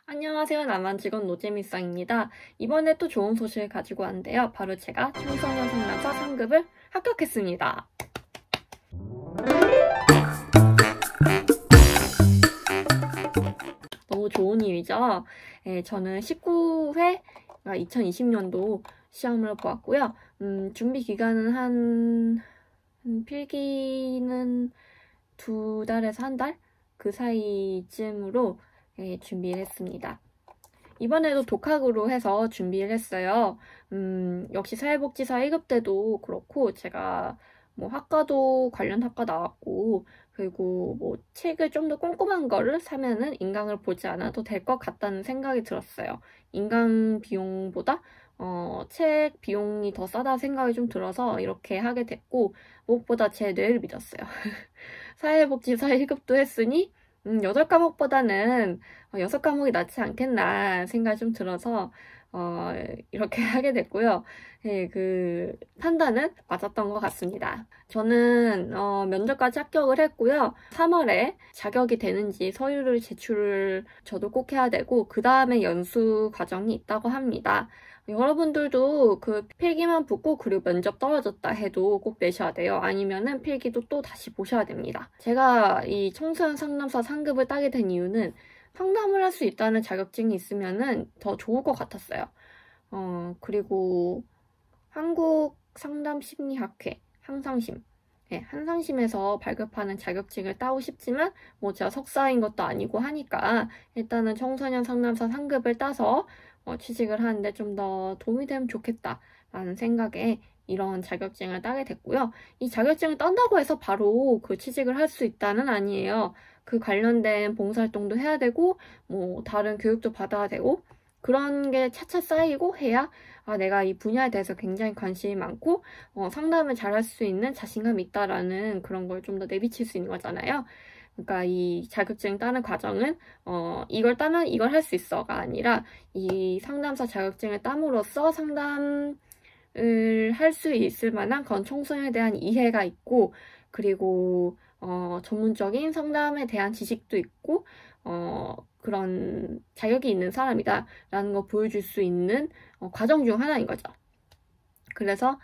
안녕하세요. 남한직원 노재미쌍입니다. 이번에 또 좋은 소식을 가지고 왔는데요. 바로 제가 청소년 상담사 3급을 합격했습니다. 너무 좋은 일이죠. 저는 19회 2020년도 시험을 보았고요. 준비 기간은 필기는 2달에서 1달? 그 사이쯤으로 준비를 했습니다. 이번에도 독학으로 해서 준비를 했어요. 역시 사회복지사 1급 때도 그렇고 제가 뭐 학과도 관련 학과 나왔고 그리고 뭐 책을 좀 더 꼼꼼한 거를 사면은 인강을 보지 않아도 될 것 같다는 생각이 들었어요. 인강 비용보다 책 비용이 더 싸다 생각이 좀 들어서 이렇게 하게 됐고 무엇보다 제 뇌를 믿었어요. 사회복지사 1급도 했으니 8과목보다는 6과목이 낫지 않겠나 생각이 좀 들어서 이렇게 하게 됐고요. 그 판단은 맞았던 것 같습니다. 저는 면접까지 합격을 했고요. 3월에 자격이 되는지 서류를 제출을 저도 꼭 해야 되고 그 다음에 연수 과정이 있다고 합니다. 여러분들도 그 필기만 붙고 그리고 면접 떨어졌다 해도 꼭 내셔야 돼요. 아니면은 필기도 또 다시 보셔야 됩니다. 제가 이 청소년 상담사 3급을 따게 된 이유는 상담을 할 수 있다는 자격증이 있으면은 더 좋을 것 같았어요. 그리고 한국상담심리학회, 한상심. 한상심에서 발급하는 자격증을 따고 싶지만 뭐 제가 석사인 것도 아니고 하니까 일단은 청소년 상담사 3급을 따서 취직을 하는데 좀 더 도움이 되면 좋겠다라는 생각에 이런 자격증을 따게 됐고요. 이 자격증을 딴다고 해서 바로 그 취직을 할 수 있다는 아니에요. 그 관련된 봉사활동도 해야 되고 뭐 다른 교육도 받아야 되고 그런 게 차차 쌓이고 해야 내가 이 분야에 대해서 굉장히 관심이 많고 상담을 잘할 수 있는 자신감이 있다라는 그런 걸 좀 더 내비칠 수 있는 거잖아요. 그러니까 이 자격증 따는 과정은 이걸 따면 이걸 할 수 있어가 아니라 이 상담사 자격증을 땀으로써 상담을 할 수 있을 만한 그런 청소년에 대한 이해가 있고 그리고 전문적인 상담에 대한 지식도 있고 그런 자격이 있는 사람이다 라는 거 보여줄 수 있는 과정 중 하나인 거죠. 그래서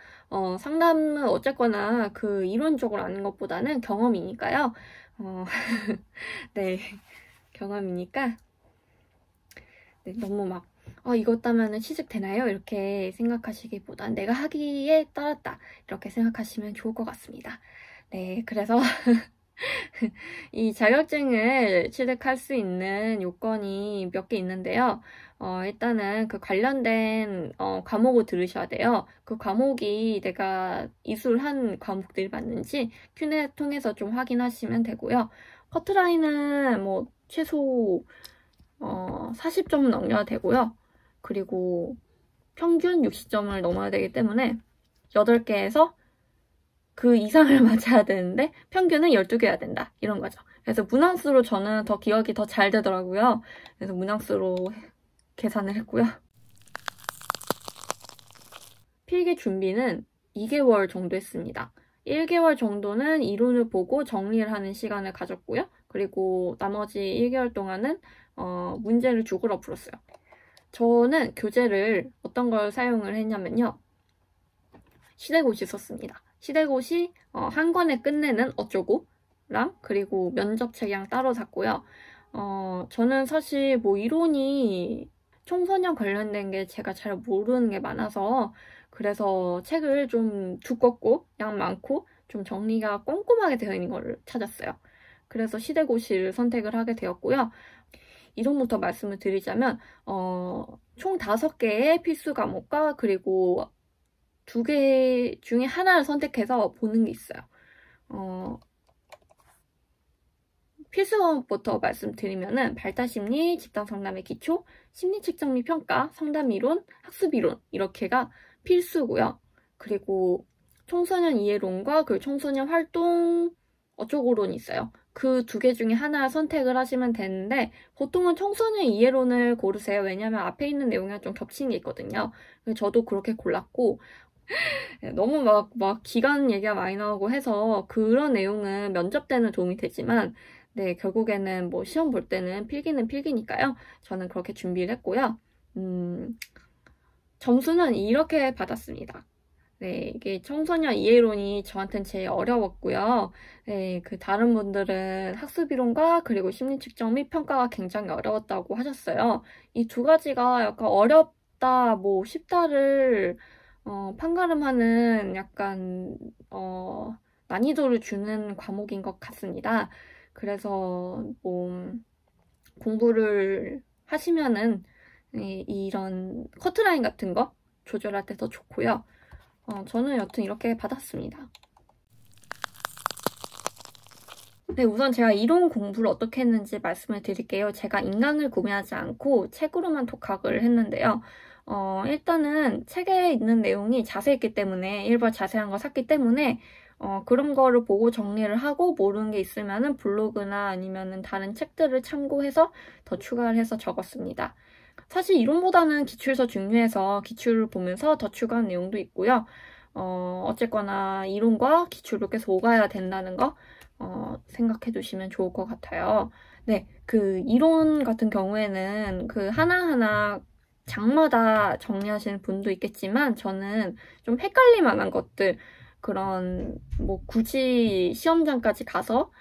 상담은 어쨌거나 그 이론적으로 아는 것보다는 경험이니까요. 네, 경험이니까 네, 너무 막 이거 따면은 취직되나요? 이렇게 생각하시기보단 내가 하기에 따랐다 이렇게 생각하시면 좋을 것 같습니다. 네, 그래서 이 자격증을 취득할 수 있는 요건이 몇 개 있는데요. 일단은 그 관련된 과목을 들으셔야 돼요. 그 과목이 내가 이술한 과목들이 맞는지 큐넷 통해서 좀 확인하시면 되고요. 커트라인은 뭐 최소 40점 넘겨야 되고요. 그리고 평균 60점을 넘어야 되기 때문에 8개에서 그 이상을 맞춰야 되는데 평균은 12개여야 된다. 이런 거죠. 그래서 문항수로 저는 더 기억이 더 잘 되더라고요. 그래서 문항수로 계산을 했고요. 필기 준비는 2개월 정도 했습니다. 1개월 정도는 이론을 보고 정리를 하는 시간을 가졌고요. 그리고 나머지 1개월 동안은 문제를 죽으러 풀었어요. 저는 교재를 어떤 걸 사용을 했냐면요. 시대고시 썼습니다. 시대고시 한 권에 끝내는 어쩌고랑 그리고 면접책이랑 따로 샀고요. 저는 사실 뭐 이론이 청소년 관련된 게 제가 잘 모르는 게 많아서 그래서 책을 좀 두껍고 양 많고 좀 정리가 꼼꼼하게 되어 있는 걸 찾았어요. 그래서 시대고시를 선택을 하게 되었고요. 이론부터 말씀을 드리자면 총 5개의 필수 과목과 그리고 2개 중에 하나를 선택해서 보는 게 있어요. 필수 과목부터 말씀드리면은 발달심리, 집단상담의 기초, 심리측정 및 평가, 상담이론, 학습이론 이렇게가 필수고요. 그리고 청소년 이해론과 그 청소년 활동 어쩌고론이 있어요. 그 2개 중에 하나 선택을 하시면 되는데 보통은 청소년 이해론을 고르세요. 왜냐면 앞에 있는 내용이랑 좀 겹치는 게 있거든요. 저도 그렇게 골랐고 너무 막 기간 얘기가 많이 나오고 해서 그런 내용은 면접 때는 도움이 되지만 네, 결국에는 뭐 시험 볼 때는 필기는 필기니까요. 저는 그렇게 준비를 했고요. 점수는 이렇게 받았습니다. 네, 이게 청소년 이해론이 저한테는 제일 어려웠고요. 네, 그 다른 분들은 학습이론과 그리고 심리측정 및 평가가 굉장히 어려웠다고 하셨어요. 이 두 가지가 약간 어렵다, 뭐 쉽다를 판가름하는 약간 난이도를 주는 과목인 것 같습니다. 그래서 뭐 공부를 하시면은 이런 커트라인 같은 거 조절할 때 더 좋고요. 저는 여튼 이렇게 받았습니다. 네, 우선 제가 이론 공부를 어떻게 했는지 말씀을 드릴게요. 제가 인강을 구매하지 않고 책으로만 독학을 했는데요. 일단은 책에 있는 내용이 자세했기 때문에, 일부 자세한 거 샀기 때문에, 그런 거를 보고 정리를 하고 모르는 게 있으면은 블로그나 아니면은 다른 책들을 참고해서 더 추가를 해서 적었습니다. 사실 이론보다는 기출서 중요해서 기출을 보면서 더 추가한 내용도 있고요. 어쨌거나 이론과 기출을 계속 오가야 된다는 거 생각해 두시면 좋을 것 같아요. 네, 그 이론 같은 경우에는 그 하나하나 장마다 정리하시는 분도 있겠지만 저는 좀 헷갈릴 만한 것들 그런 뭐 굳이 시험장까지 가서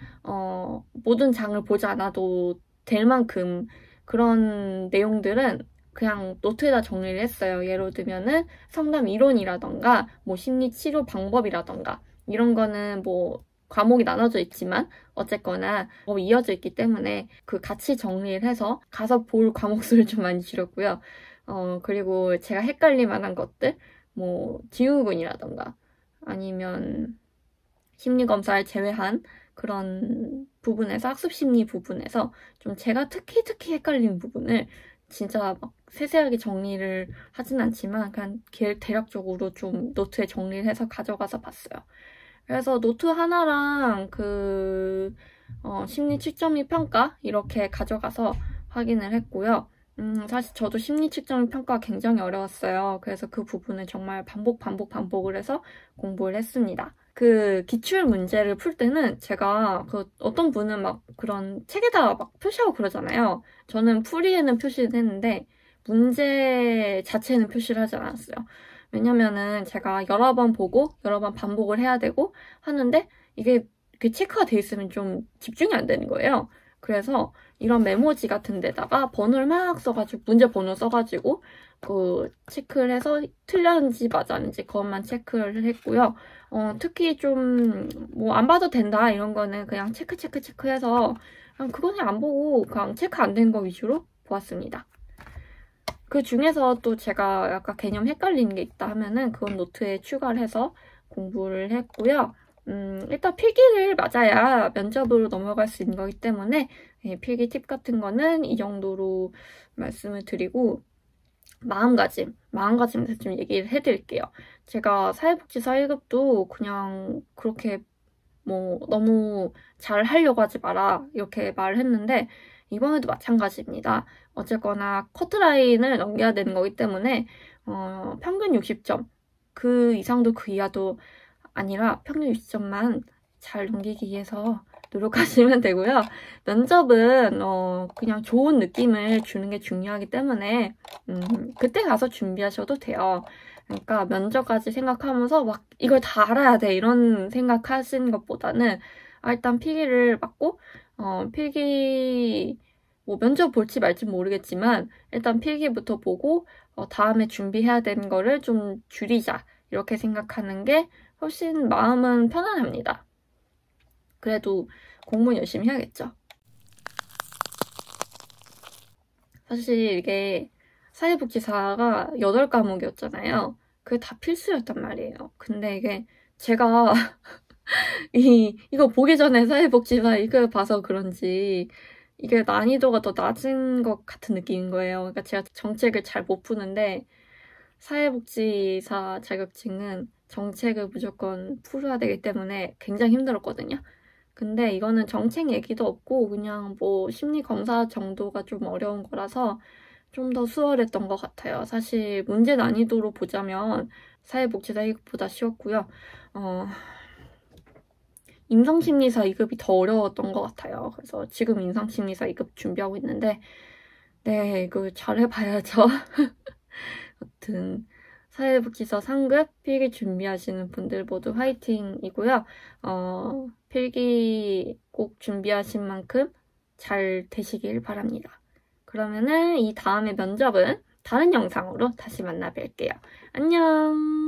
모든 장을 보지 않아도 될 만큼 그런 내용들은 그냥 노트에다 정리를 했어요. 예를 들면은 상담 이론이라던가 뭐 심리 치료 방법이라던가 이런 거는 뭐 과목이 나눠져 있지만 어쨌거나 이어져 있기 때문에 그 같이 정리를 해서 가서 볼 과목 수를 좀 많이 줄였고요. 그리고 제가 헷갈릴 만한 것들 뭐 지우군이라던가 아니면 심리검사를 제외한 그런 부분에서 학습심리 부분에서 좀 제가 특히 헷갈리는 부분을 진짜 막 세세하게 정리를 하진 않지만 그냥 대략적으로 좀 노트에 정리를 해서 가져가서 봤어요. 그래서 노트 하나랑 그 심리 측정 및 평가 이렇게 가져가서 확인을 했고요. 사실 저도 심리 측정 및 평가가 굉장히 어려웠어요. 그래서 그 부분을 정말 반복을 해서 공부를 했습니다. 그 기출 문제를 풀 때는 제가 그 어떤 분은 막 그런 책에다가 막 표시하고 그러잖아요. 저는 풀이에는 표시를 했는데 문제 자체는 표시를 하지 않았어요. 왜냐면은 제가 여러 번 보고 여러 번 반복을 해야 되고 하는데 이게 체크가 돼 있으면 좀 집중이 안 되는 거예요. 그래서 이런 메모지 같은 데다가 번호를 막 써가지고 문제 번호 써가지고 그 체크를 해서 틀렸는지 맞았는지 그것만 체크를 했고요. 특히 좀 뭐 안 봐도 된다 이런 거는 그냥 체크해서 그냥 그거는 안 보고 그냥 체크 안 된 거 위주로 보았습니다. 그 중에서 또 제가 약간 개념 헷갈리는 게 있다 하면은 그건 노트에 추가를 해서 공부를 했고요. 일단 필기를 맞아야 면접으로 넘어갈 수 있는 거기 때문에 필기 팁 같은 거는 이 정도로 말씀을 드리고 마음가짐에서 좀 얘기를 해드릴게요. 제가 사회복지사 1급도 그냥 그렇게 뭐 너무 잘 하려고 하지 마라 이렇게 말을 했는데 이번에도 마찬가지입니다. 어쨌거나 커트라인을 넘겨야 되는 거기 때문에 평균 60점 그 이상도 그 이하도 아니라 평균 60점만 잘 넘기기 위해서 노력하시면 되고요. 면접은 그냥 좋은 느낌을 주는 게 중요하기 때문에 그때 가서 준비하셔도 돼요. 그러니까 면접까지 생각하면서 막 이걸 다 알아야 돼 이런 생각하시는 것보다는 일단 필기를 맞고 필기 뭐 면접 볼지 말지 모르겠지만 일단 필기부터 보고 다음에 준비해야 되는 거를 좀 줄이자 이렇게 생각하는 게 훨씬 마음은 편안합니다. 그래도 공부는 열심히 해야겠죠. 사실 이게 사회복지사가 8과목이었잖아요. 그게 다 필수였단 말이에요. 근데 이게 제가 이거 보기 전에 사회복지사 이거 봐서 그런지 이게 난이도가 더 낮은 것 같은 느낌인 거예요. 그러니까 제가 정책을 잘 못 푸는데 사회복지사 자격증은 정책을 무조건 풀어야 되기 때문에 굉장히 힘들었거든요. 근데 이거는 정책 얘기도 없고 그냥 뭐 심리검사 정도가 좀 어려운 거라서 좀 더 수월했던 것 같아요. 사실 문제 난이도로 보자면 사회복지사 1급보다 쉬웠고요. 임상심리사 2급이 더 어려웠던 것 같아요. 그래서 지금 임상심리사 2급 준비하고 있는데 네, 이거 잘해봐야죠. 아무튼 사회복지사 3급 필기 준비하시는 분들 모두 화이팅이고요. 필기 꼭 준비하신 만큼 잘 되시길 바랍니다. 그러면은 이 다음에 면접은 다른 영상으로 다시 만나 뵐게요. 안녕!